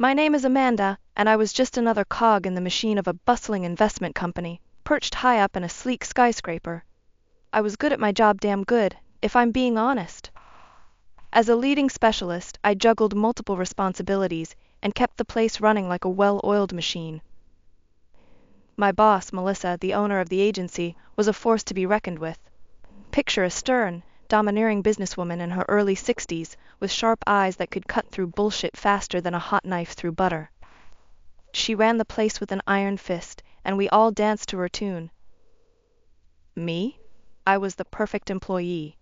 My name is Amanda, and I was just another cog in the machine of a bustling investment company, perched high up in a sleek skyscraper. I was good at my job, damn good, if I'm being honest. As a leading specialist, I juggled multiple responsibilities and kept the place running like a well-oiled machine. My boss, Melissa, the owner of the agency, was a force to be reckoned with. Picture a stern, domineering businesswoman in her early 60s, with sharp eyes that could cut through bullshit faster than a hot knife through butter. She ran the place with an iron fist, and we all danced to her tune. Me? I was the perfect employee.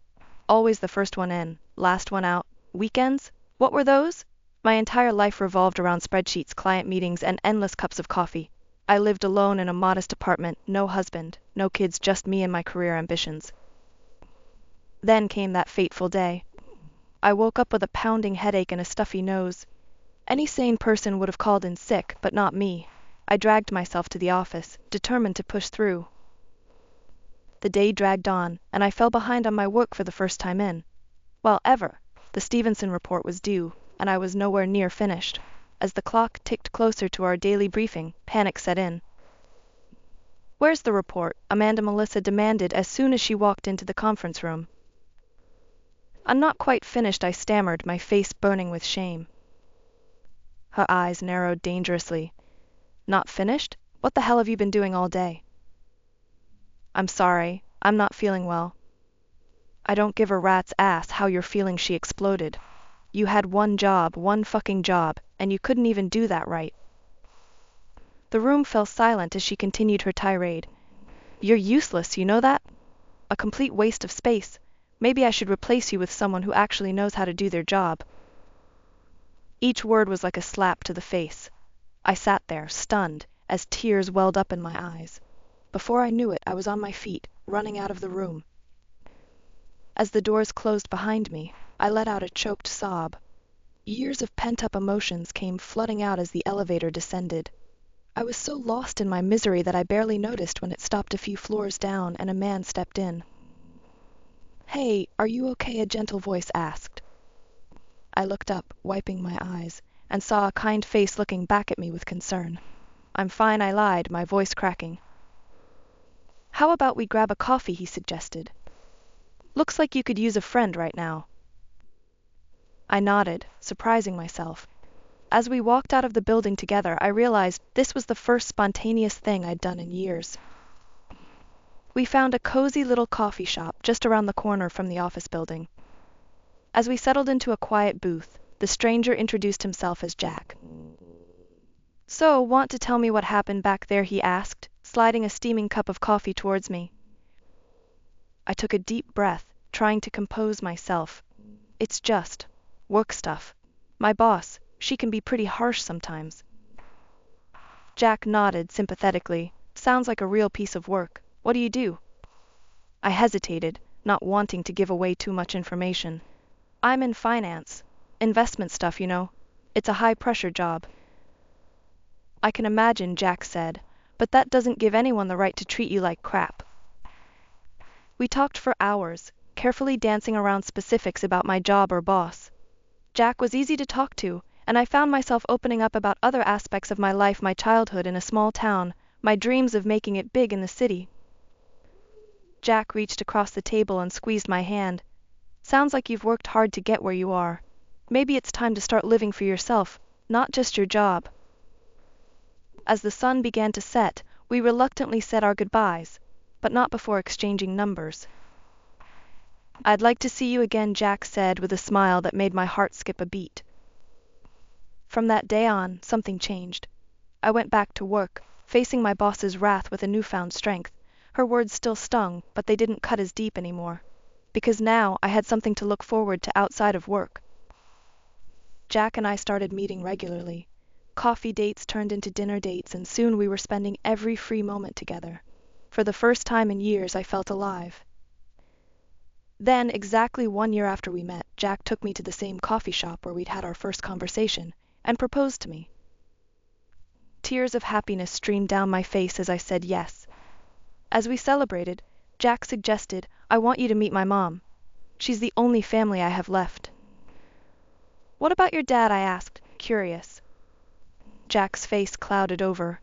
Always the first one in, last one out. Weekends? What were those? My entire life revolved around spreadsheets, client meetings, and endless cups of coffee. I lived alone in a modest apartment, no husband, no kids, just me and my career ambitions. Then came that fateful day. I woke up with a pounding headache and a stuffy nose. Any sane person would have called in sick, but not me. I dragged myself to the office, determined to push through. The day dragged on, and I fell behind on my work for the first time in, well, ever. The Stevenson report was due, and I was nowhere near finished. As the clock ticked closer to our daily briefing, panic set in. "Where's the report?" Melissa demanded as soon as she walked into the conference room. "I'm not quite finished," I stammered, my face burning with shame. Her eyes narrowed dangerously. "Not finished? What the hell have you been doing all day?" "I'm sorry, I'm not feeling well." "I don't give a rat's ass how you're feeling," she exploded. "You had one job, one fucking job, and you couldn't even do that right." The room fell silent as she continued her tirade. "You're useless, you know that? A complete waste of space. Maybe I should replace you with someone who actually knows how to do their job." Each word was like a slap to the face. I sat there, stunned, as tears welled up in my eyes. Before I knew it, I was on my feet, running out of the room. As the doors closed behind me, I let out a choked sob. Years of pent-up emotions came flooding out as the elevator descended. I was so lost in my misery that I barely noticed when it stopped a few floors down and a man stepped in. "Hey, are you okay?" a gentle voice asked. I looked up, wiping my eyes, and saw a kind face looking back at me with concern. "I'm fine," I lied, my voice cracking. "How about we grab a coffee?" he suggested. "Looks like you could use a friend right now." I nodded, surprising myself. As we walked out of the building together, I realized this was the first spontaneous thing I'd done in years. We found a cozy little coffee shop just around the corner from the office building. As we settled into a quiet booth, the stranger introduced himself as Jack. "So, want to tell me what happened back there?" he asked, sliding a steaming cup of coffee towards me. I took a deep breath, trying to compose myself. "It's just work stuff. My boss, she can be pretty harsh sometimes." Jack nodded sympathetically. "Sounds like a real piece of work. What do you do?" I hesitated, not wanting to give away too much information. "I'm in finance. Investment stuff, you know. It's a high-pressure job." "I can imagine," Jack said, "but that doesn't give anyone the right to treat you like crap." We talked for hours, carefully dancing around specifics about my job or boss. Jack was easy to talk to, and I found myself opening up about other aspects of my life, my childhood in a small town, my dreams of making it big in the city. Jack reached across the table and squeezed my hand. "Sounds like you've worked hard to get where you are. Maybe it's time to start living for yourself, not just your job." As the sun began to set, we reluctantly said our goodbyes, but not before exchanging numbers. "I'd like to see you again," Jack said with a smile that made my heart skip a beat. From that day on, something changed. I went back to work, facing my boss's wrath with a newfound strength. Her words still stung, but they didn't cut as deep anymore. Because now I had something to look forward to outside of work. Jack and I started meeting regularly. Coffee dates turned into dinner dates, and soon we were spending every free moment together. For the first time in years, I felt alive. Then, exactly 1 year after we met, Jack took me to the same coffee shop where we'd had our first conversation, and proposed to me. Tears of happiness streamed down my face as I said yes. As we celebrated, Jack suggested, "I want you to meet my mom. She's the only family I have left." "What about your dad?" I asked, curious. Jack's face clouded over.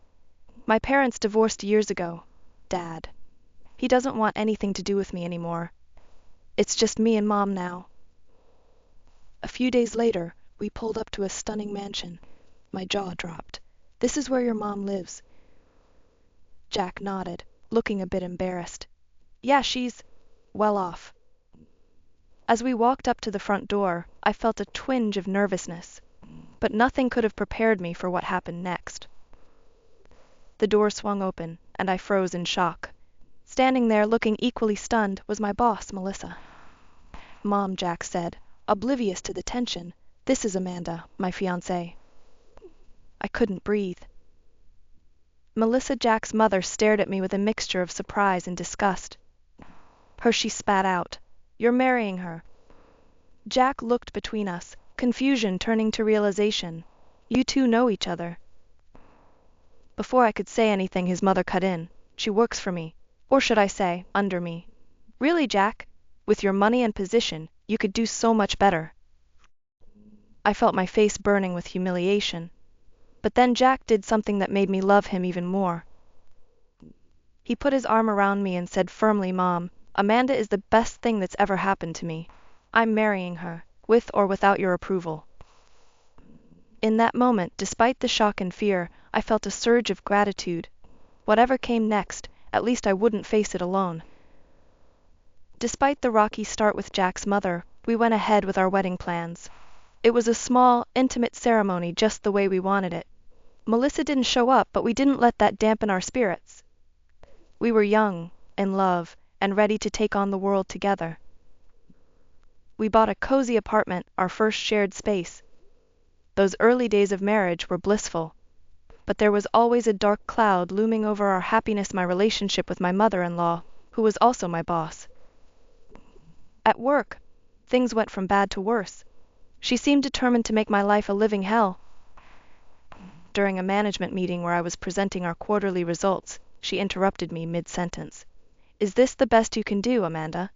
My parents divorced years ago, Dad. He doesn't want anything to do with me anymore. It's just me and Mom now. A few days later, we pulled up to a stunning mansion. My jaw dropped. This is where your mom lives. Jack nodded, looking a bit embarrassed. Yeah, she's well off. As we walked up to the front door, I felt a twinge of nervousness, but nothing could have prepared me for what happened next. The door swung open, and I froze in shock. Standing there looking equally stunned was my boss, Melissa. Mom, Jack said, oblivious to the tension. This is Amanda, my fiancée. I couldn't breathe. Melissa, Jack's mother, stared at me with a mixture of surprise and disgust. She spat out. You're marrying her. Jack looked between us, confusion turning to realization. You two know each other. Before I could say anything, his mother cut in. She works for me. Or should I say, under me. Really, Jack? With your money and position, you could do so much better. I felt my face burning with humiliation. But then Jack did something that made me love him even more. He put his arm around me and said firmly, Mom, Amanda is the best thing that's ever happened to me. I'm marrying her, with or without your approval. In that moment, despite the shock and fear, I felt a surge of gratitude. Whatever came next, at least I wouldn't face it alone. Despite the rocky start with Jack's mother, we went ahead with our wedding plans. It was a small, intimate ceremony just the way we wanted it. Melissa didn't show up, but we didn't let that dampen our spirits. We were young, in love, and ready to take on the world together. We bought a cozy apartment, our first shared space. Those early days of marriage were blissful. But there was always a dark cloud looming over our happiness, my relationship with my mother-in-law, who was also my boss. At work, things went from bad to worse. She seemed determined to make my life a living hell. During a management meeting where I was presenting our quarterly results, she interrupted me mid-sentence. Is this the best you can do, Amanda?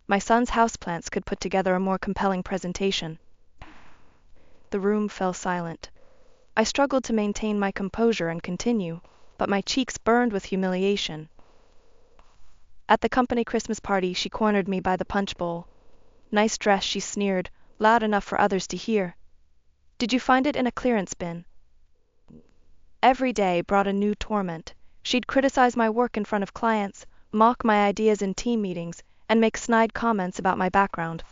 My son's houseplants could put together a more compelling presentation. The room fell silent. I struggled to maintain my composure and continue, but my cheeks burned with humiliation. At the company Christmas party, she cornered me by the punch bowl. Nice dress, she sneered, loud enough for others to hear. Did you find it in a clearance bin? Every day brought a new torment. She'd criticize my work in front of clients, mock my ideas in team meetings, and make snide comments about my background.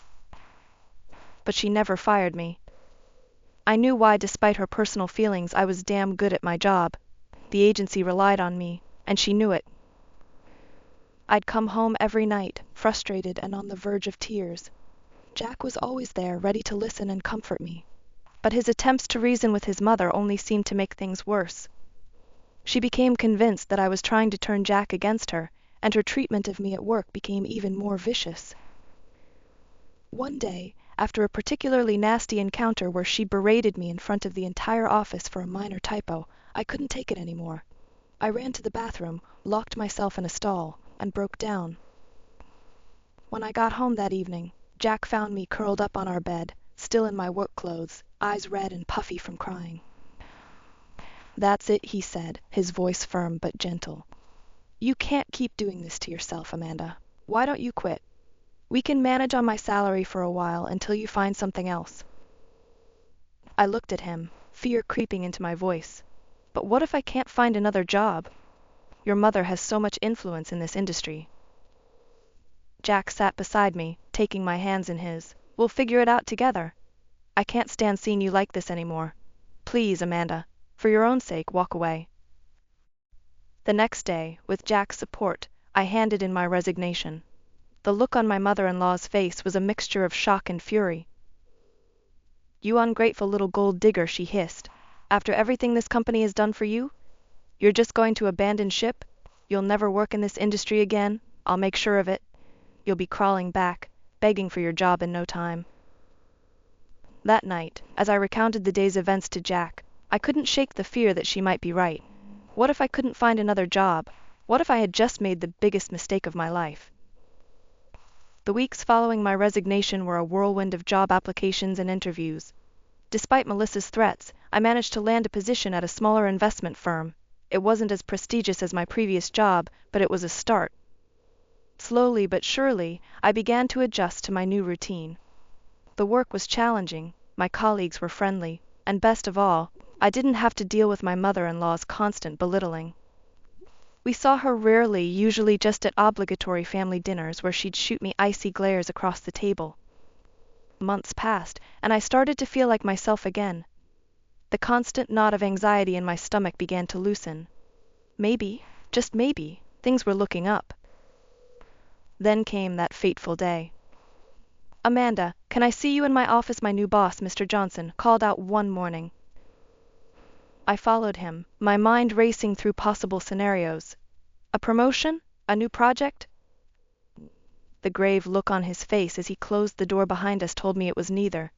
But she never fired me. I knew why. Despite her personal feelings, I was damn good at my job. The agency relied on me, and she knew it. I'd come home every night, frustrated and on the verge of tears. Jack was always there, ready to listen and comfort me. But his attempts to reason with his mother only seemed to make things worse. She became convinced that I was trying to turn Jack against her, and her treatment of me at work became even more vicious. One day, after a particularly nasty encounter where she berated me in front of the entire office for a minor typo, I couldn't take it anymore. I ran to the bathroom, locked myself in a stall, and broke down. When I got home that evening, Jack found me curled up on our bed, still in my work clothes, eyes red and puffy from crying. That's it, he said, his voice firm but gentle. You can't keep doing this to yourself, Amanda. Why don't you quit? We can manage on my salary for a while until you find something else. I looked at him, fear creeping into my voice. But what if I can't find another job? Your mother has so much influence in this industry. Jack sat beside me, taking my hands in his. We'll figure it out together. I can't stand seeing you like this anymore. Please, Amanda, for your own sake, walk away. The next day, with Jack's support, I handed in my resignation. The look on my mother-in-law's face was a mixture of shock and fury. You ungrateful little gold digger, she hissed. After everything this company has done for you? You're just going to abandon ship? You'll never work in this industry again? I'll make sure of it. You'll be crawling back, begging for your job in no time. That night, as I recounted the day's events to Jack, I couldn't shake the fear that she might be right. What if I couldn't find another job? What if I had just made the biggest mistake of my life? The weeks following my resignation were a whirlwind of job applications and interviews. Despite Melissa's threats, I managed to land a position at a smaller investment firm. It wasn't as prestigious as my previous job, but it was a start. Slowly but surely, I began to adjust to my new routine. The work was challenging, my colleagues were friendly, and best of all, I didn't have to deal with my mother-in-law's constant belittling. We saw her rarely, usually just at obligatory family dinners where she'd shoot me icy glares across the table. Months passed, and I started to feel like myself again. The constant knot of anxiety in my stomach began to loosen. Maybe, just maybe, things were looking up. Then came that fateful day. "Amanda, can I see you in my office?" my new boss, Mr. Johnson, called out one morning. I followed him, my mind racing through possible scenarios. A promotion? A new project? The grave look on his face as he closed the door behind us told me it was neither.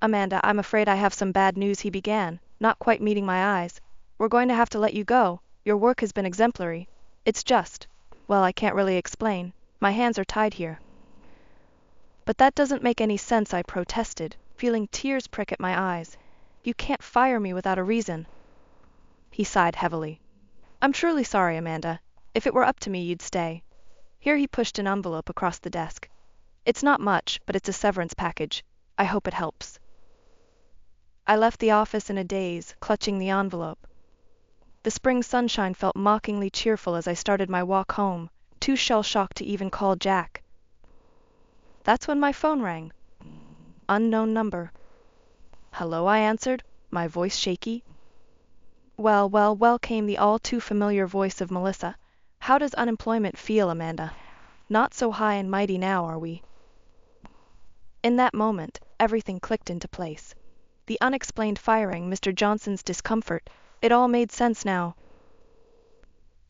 "Amanda, I'm afraid I have some bad news," he began, not quite meeting my eyes. "We're going to have to let you go. Your work has been exemplary. It's just, well, I can't really explain. My hands are tied here." "But that doesn't make any sense," I protested, feeling tears prick at my eyes. "You can't fire me without a reason." He sighed heavily. "I'm truly sorry, Amanda. If it were up to me, you'd stay." Here he pushed an envelope across the desk. "It's not much, but it's a severance package. I hope it helps." I left the office in a daze, clutching the envelope. The spring sunshine felt mockingly cheerful as I started my walk home, too shell-shocked to even call Jack. That's when my phone rang. Unknown number. "Hello," I answered, my voice shaky. Well, came the all-too-familiar voice of Melissa. "How does unemployment feel, Amanda? Not so high and mighty now, are we?" In that moment, everything clicked into place. The unexplained firing, Mr. Johnson's discomfort, it all made sense now.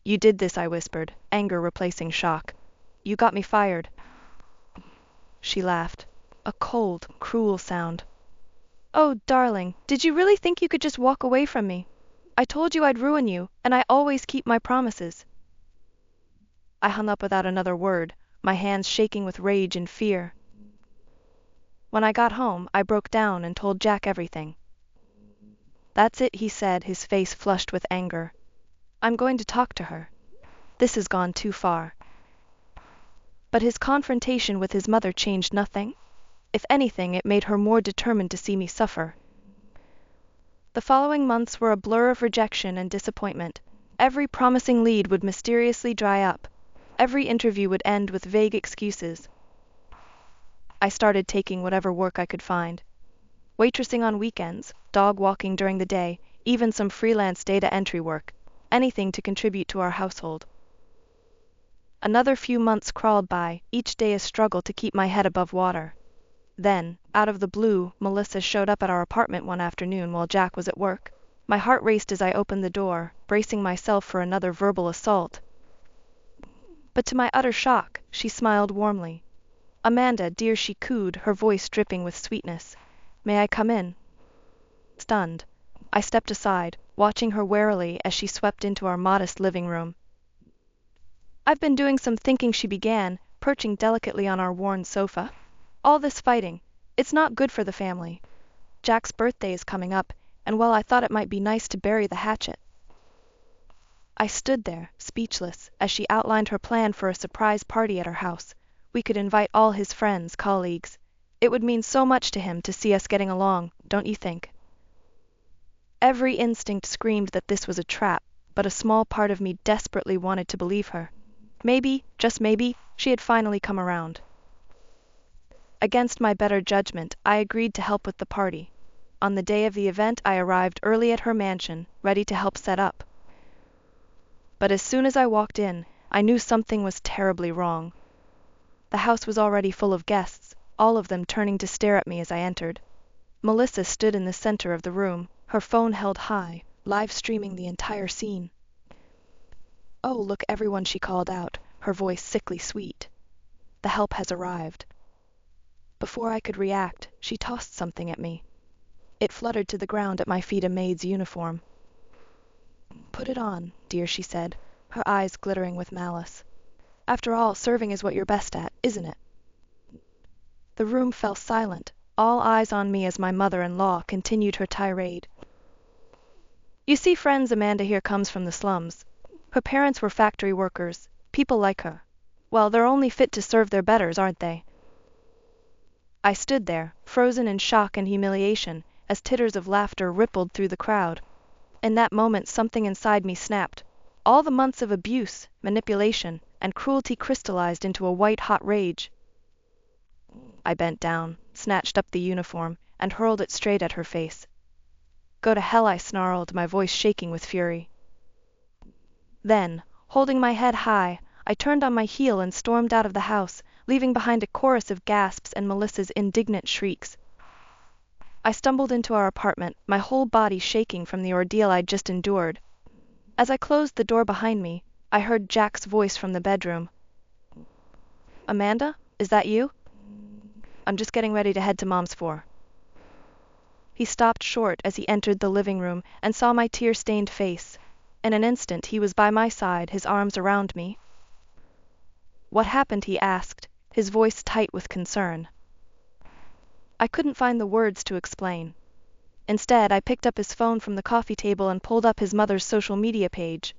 "You did this," I whispered, anger replacing shock. "You got me fired." She laughed. A cold, cruel sound. "Oh, darling, did you really think you could just walk away from me? I told you I'd ruin you, and I always keep my promises." I hung up without another word, my hands shaking with rage and fear. When I got home, I broke down and told Jack everything. "That's it," he said, his face flushed with anger. "I'm going to talk to her. This has gone too far." But his confrontation with his mother changed nothing. If anything, it made her more determined to see me suffer. The following months were a blur of rejection and disappointment. Every promising lead would mysteriously dry up. Every interview would end with vague excuses. I started taking whatever work I could find. Waitressing on weekends, dog walking during the day, even some freelance data entry work. Anything to contribute to our household. Another few months crawled by, each day a struggle to keep my head above water. Then, out of the blue, Melissa showed up at our apartment one afternoon while Jack was at work. My heart raced as I opened the door, bracing myself for another verbal assault. But to my utter shock, she smiled warmly. "Amanda, dear," she cooed, her voice dripping with sweetness. "May I come in?" Stunned, I stepped aside, watching her warily as she swept into our modest living room. "I've been doing some thinking," she began, perching delicately on our worn sofa. "All this fighting, it's not good for the family. Jack's birthday is coming up, and well, I thought it might be nice to bury the hatchet." I stood there, speechless, as she outlined her plan for a surprise party at her house. We could invite all his friends, colleagues. It would mean so much to him to see us getting along, don't you think? Every instinct screamed that this was a trap, but a small part of me desperately wanted to believe her. Maybe, just maybe, she had finally come around. Against my better judgment, I agreed to help with the party. On the day of the event, I arrived early at her mansion, ready to help set up. But as soon as I walked in, I knew something was terribly wrong. The house was already full of guests, all of them turning to stare at me as I entered. Melissa stood in the center of the room, her phone held high, live streaming the entire scene. "Oh, look everyone," she called out, her voice sickly sweet. "The help has arrived." Before I could react, she tossed something at me. It fluttered to the ground at my feet, a maid's uniform. "Put it on, dear," she said, her eyes glittering with malice. "After all, serving is what you're best at, isn't it?" The room fell silent, all eyes on me as my mother-in-law continued her tirade. You see, friends, Amanda here comes from the slums. Her parents were factory workers, people like her. Well, they're only fit to serve their betters, aren't they? I stood there, frozen in shock and humiliation, as titters of laughter rippled through the crowd. In that moment something inside me snapped. All the months of abuse, manipulation, and cruelty crystallized into a white-hot rage. I bent down, snatched up the uniform, and hurled it straight at her face. Go to hell, I snarled, my voice shaking with fury. Then, holding my head high, I turned on my heel and stormed out of the house, leaving behind a chorus of gasps and Melissa's indignant shrieks. I stumbled into our apartment, my whole body shaking from the ordeal I'd just endured. As I closed the door behind me, I heard Jack's voice from the bedroom. Amanda, is that you? I'm just getting ready to head to Mom's for. He stopped short as he entered the living room and saw my tear-stained face. In an instant he was by my side, his arms around me. What happened? He asked, his voice tight with concern. I couldn't find the words to explain. Instead, I picked up his phone from the coffee table and pulled up his mother's social media page.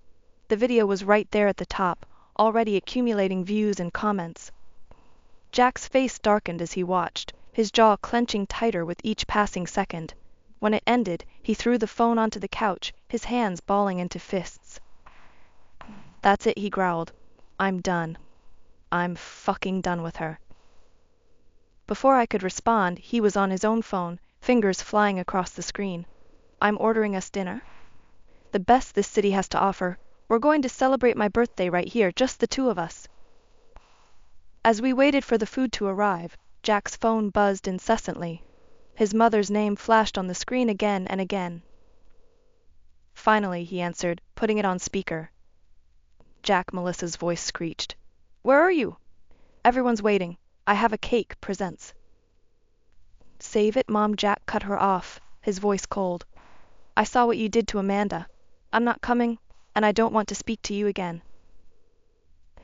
The video was right there at the top, already accumulating views and comments. Jack's face darkened as he watched, his jaw clenching tighter with each passing second. When it ended, he threw the phone onto the couch, his hands balling into fists. That's it, he growled. I'm done. I'm fucking done with her. Before I could respond, he was on his own phone, fingers flying across the screen. I'm ordering us dinner. The best this city has to offer. We're going to celebrate my birthday right here, just the two of us. As we waited for the food to arrive, Jack's phone buzzed incessantly. His mother's name flashed on the screen again and again. Finally, he answered, putting it on speaker. Jack, Melissa's voice screeched. Where are you? Everyone's waiting. I have a cake, presents. Save it, Mom. Jack cut her off, his voice cold. I saw what you did to Amanda. I'm not coming, and I don't want to speak to you again.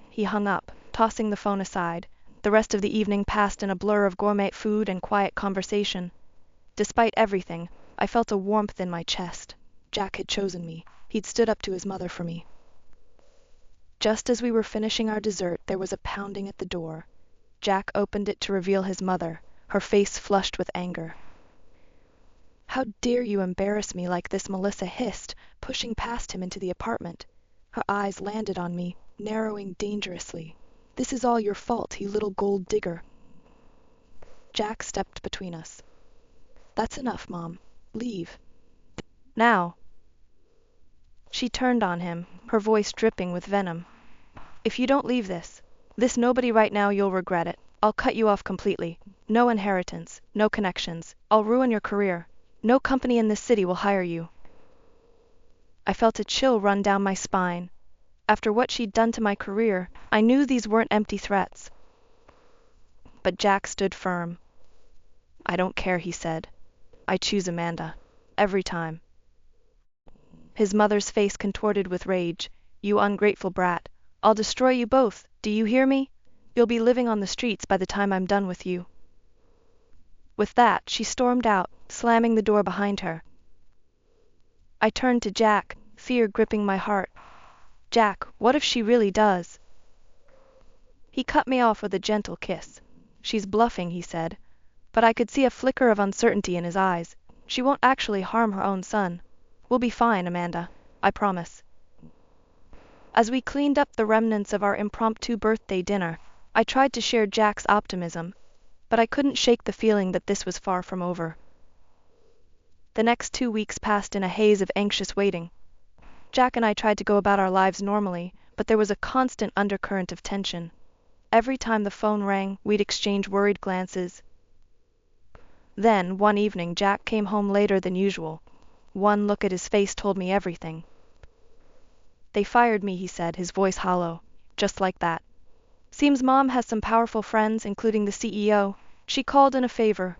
He hung up, tossing the phone aside. The rest of the evening passed in a blur of gourmet food and quiet conversation. Despite everything, I felt a warmth in my chest. Jack had chosen me. He'd stood up to his mother for me. Just as we were finishing our dessert, there was a pounding at the door. Jack opened it to reveal his mother, her face flushed with anger. How dare you embarrass me like this, Melissa hissed, pushing past him into the apartment. Her eyes landed on me, narrowing dangerously. This is all your fault, you little gold digger. Jack stepped between us. That's enough, Mom. Leave. Now. She turned on him, her voice dripping with venom. If you don't leave this nobody right now, you'll regret it. I'll cut you off completely. No inheritance, no connections. I'll ruin your career. No company in this city will hire you. I felt a chill run down my spine. After what she'd done to my career, I knew these weren't empty threats. But Jack stood firm. I don't care, he said. I choose Amanda. Every time. His mother's face contorted with rage. You ungrateful brat. I'll destroy you both, do you hear me? You'll be living on the streets by the time I'm done with you. With that, she stormed out, slamming the door behind her. I turned to Jack, fear gripping my heart. Jack, what if she really does? He cut me off with a gentle kiss. She's bluffing, he said, but I could see a flicker of uncertainty in his eyes. She won't actually harm her own son. We'll be fine, Amanda. I promise. As we cleaned up the remnants of our impromptu birthday dinner, I tried to share Jack's optimism, but I couldn't shake the feeling that this was far from over. The next 2 weeks passed in a haze of anxious waiting. Jack and I tried to go about our lives normally, but there was a constant undercurrent of tension. Every time the phone rang, we'd exchange worried glances. Then, one evening, Jack came home later than usual. One look at his face told me everything. They fired me, he said, his voice hollow. Just like that. Seems Mom has some powerful friends, including the CEO. She called in a favor.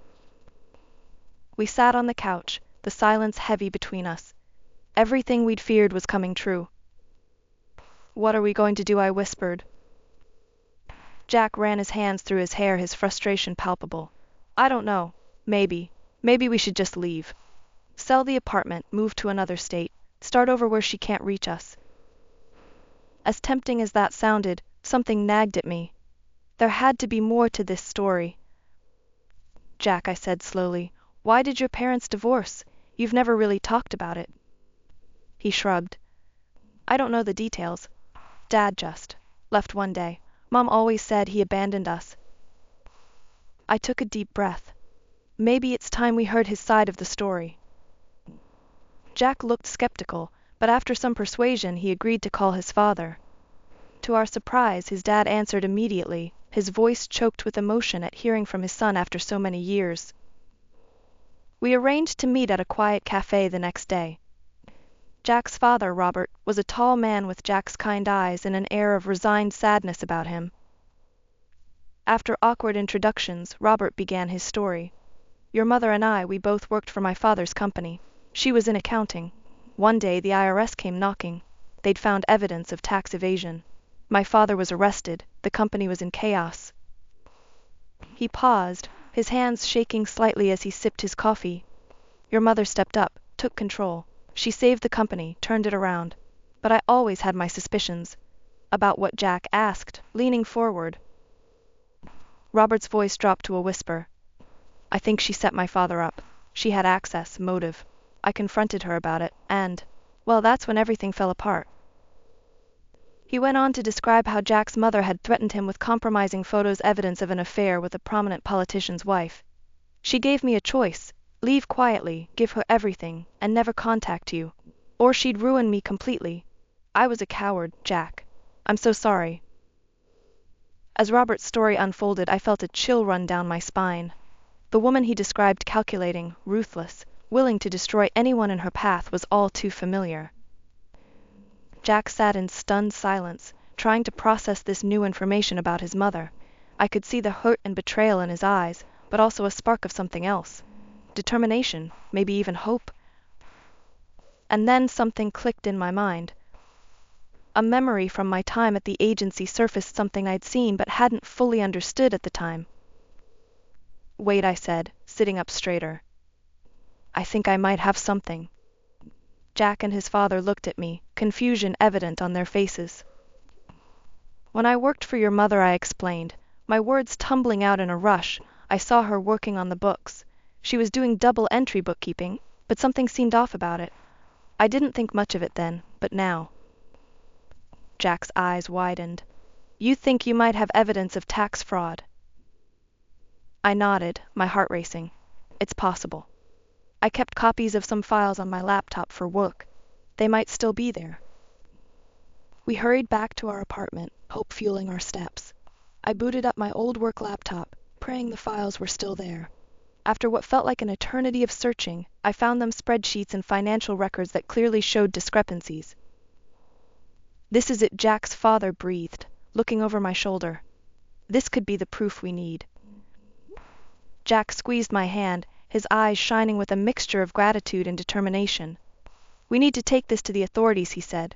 We sat on the couch, the silence heavy between us. Everything we'd feared was coming true. What are we going to do? I whispered. Jack ran his hands through his hair, his frustration palpable. I don't know. Maybe we should just leave. Sell the apartment, move to another state, start over where she can't reach us. As tempting as that sounded, something nagged at me. There had to be more to this story. Jack, I said slowly, why did your parents divorce? You've never really talked about it. He shrugged. I don't know the details. Dad just left one day. Mom always said he abandoned us. I took a deep breath. Maybe it's time we heard his side of the story. Jack looked skeptical, but after some persuasion he agreed to call his father. To our surprise, his dad answered immediately, his voice choked with emotion at hearing from his son after so many years. We arranged to meet at a quiet cafe the next day. Jack's father, Robert, was a tall man with Jack's kind eyes and an air of resigned sadness about him. After awkward introductions, Robert began his story. Your mother and I, we both worked for my father's company. She was in accounting. One day the IRS came knocking. They'd found evidence of tax evasion. My father was arrested. The company was in chaos. He paused, his hands shaking slightly as he sipped his coffee. Your mother stepped up, took control. She saved the company, turned it around. But I always had my suspicions. About what? Jack asked, leaning forward. Robert's voice dropped to a whisper. I think she set my father up. She had access, motive. I confronted her about it, and, well, that's when everything fell apart. He went on to describe how Jack's mother had threatened him with compromising photos, evidence of an affair with a prominent politician's wife. She gave me a choice: leave quietly, give her everything, and never contact you, or she'd ruin me completely. I was a coward, Jack. I'm so sorry. As Robert's story unfolded, I felt a chill run down my spine. The woman he described, calculating, ruthless, willing to destroy anyone in her path, was all too familiar. Jack sat in stunned silence, trying to process this new information about his mother. I could see the hurt and betrayal in his eyes, but also a spark of something else. Determination, maybe even hope. And then something clicked in my mind. A memory from my time at the agency surfaced, something I'd seen but hadn't fully understood at the time. Wait, I said, sitting up straighter. I think I might have something. Jack and his father looked at me, confusion evident on their faces. When I worked for your mother, I explained, my words tumbling out in a rush. I saw her working on the books. She was doing double entry bookkeeping, but something seemed off about it. I didn't think much of it then, but now. Jack's eyes widened. You think you might have evidence of tax fraud? I nodded, my heart racing. It's possible. I kept copies of some files on my laptop for work. They might still be there. We hurried back to our apartment, hope fueling our steps. I booted up my old work laptop, praying the files were still there. After what felt like an eternity of searching, I found them: spreadsheets and financial records that clearly showed discrepancies. This is it, Jack's father breathed, looking over my shoulder. This could be the proof we need. Jack squeezed my hand, his eyes shining with a mixture of gratitude and determination. We need to take this to the authorities, he said.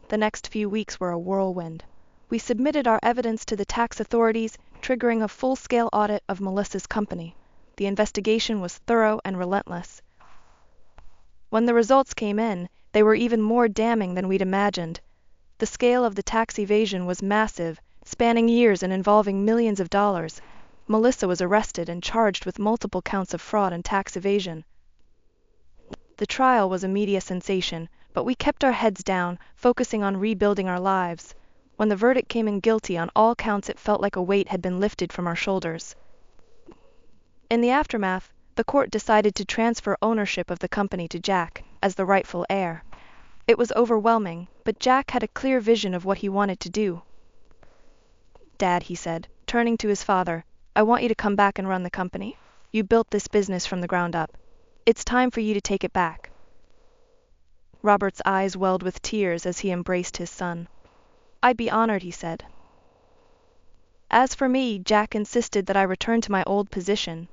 The next few weeks were a whirlwind. We submitted our evidence to the tax authorities, triggering a full-scale audit of Melissa's company. The investigation was thorough and relentless. When the results came in, they were even more damning than we'd imagined. The scale of the tax evasion was massive, spanning years and involving millions of dollars. Melissa was arrested and charged with multiple counts of fraud and tax evasion. The trial was a media sensation, but we kept our heads down, focusing on rebuilding our lives. When the verdict came in guilty on all counts, it felt like a weight had been lifted from our shoulders. In the aftermath, the court decided to transfer ownership of the company to Jack, as the rightful heir. It was overwhelming, but Jack had a clear vision of what he wanted to do. Dad, he said, turning to his father, I want you to come back and run the company. You built this business from the ground up. It's time for you to take it back. Robert's eyes welled with tears as he embraced his son. I'd be honored, he said. As for me, Jack insisted that I return to my old position.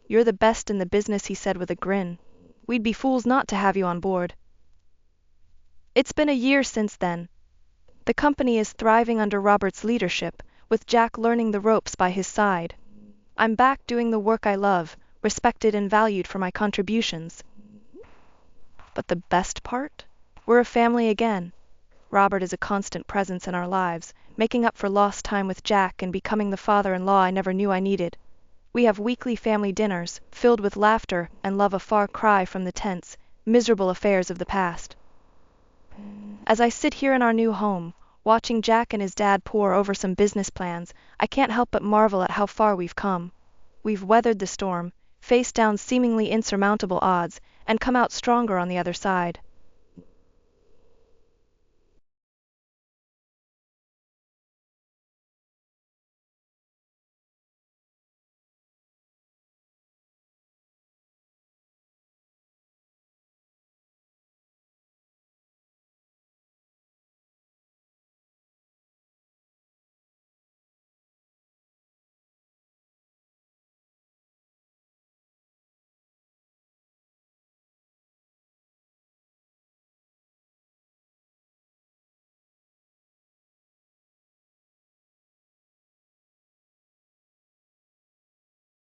You're the best in the business, he said with a grin. We'd be fools not to have you on board. It's been a year since then. The company is thriving under Robert's leadership, with Jack learning the ropes by his side. I'm back doing the work I love, respected and valued for my contributions. But the best part? We're a family again. Robert is a constant presence in our lives, making up for lost time with Jack and becoming the father-in-law I never knew I needed. We have weekly family dinners, filled with laughter and love, a far cry from the tense, miserable affairs of the past. As I sit here in our new home, watching Jack and his dad pore over some business plans, I can't help but marvel at how far we've come. We've weathered the storm, faced down seemingly insurmountable odds, and come out stronger on the other side.